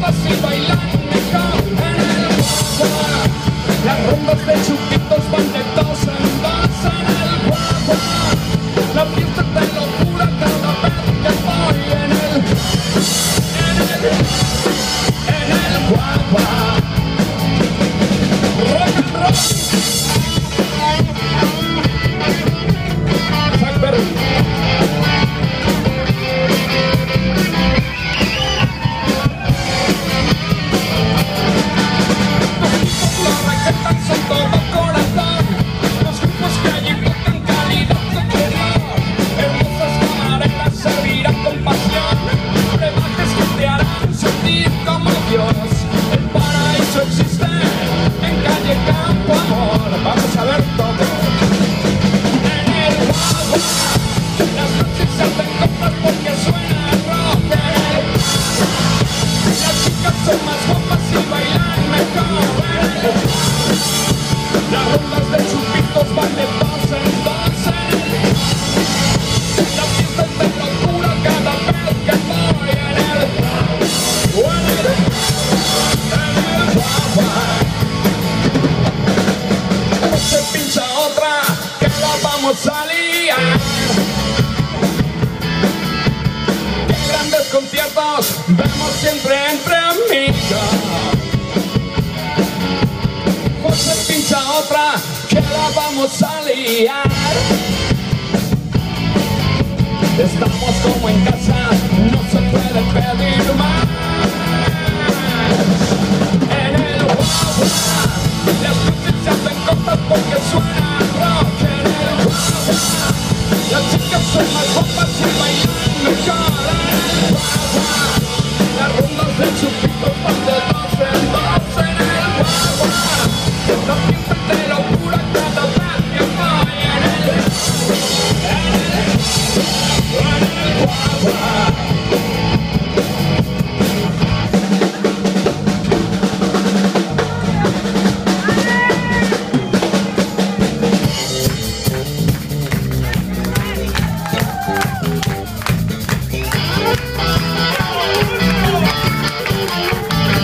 guapas y bailan mejor en el guagua. Las rondas de chupitos van de dos en dos en el guagua. La fiesta de locura cada vez que voy en el guagua. Rock and roll. Chuck Berry. Son todo corazón, los grupos que allí tocan calidad superior. Hermosas camareras servirán con pasión, brebajes que te harán sentir como Dios. El paraíso existe en calle Campo Amor. Vamos a ver todo. En el guagua, las noches se hacen cortas porque suena rock. Las chicas son más guapas y bailan mejor. Las rondas de chupitos van de dos en dos. Las fiestas de locura cada vez que voy en el guagua. Se pincha otra que la vamos a liar. Qué grandes conciertos vemos siempre entre amigos. Se pincha otra que la vamos a liar. Estamos como en casa, no se puede pedir más. En el guagua, las luces se hacen cortas porque suena rock. En el guagua, las chicas son más guapas y bailan mejor. En el guagua, las rondas de chupitos van de dos en dos. En el guagua, la fiesta de locura cada vez que voy en el guagua.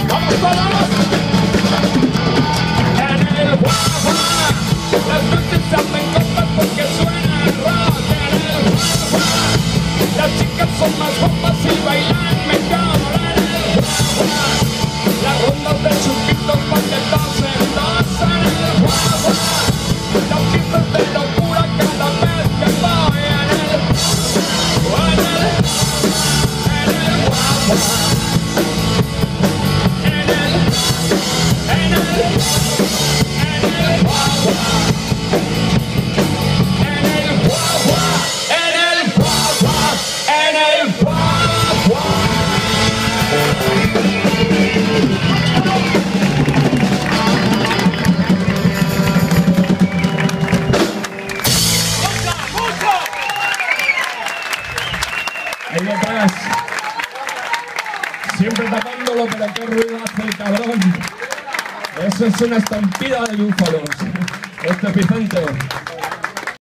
¡Vamos todos! Las noches se hacen cortas porque suena rock. En el guagua, las chicas son más guapas y bailan mejor. En el guagua, las rondas de chupitos van de dos en dos. En el guagua, las fiestas de locura cada vez que voy en el guagua. Ahí detrás, siempre tapándolo, pero qué ruido hace el cabrón. Eso es una estampida de búfalos. Este Epicentro.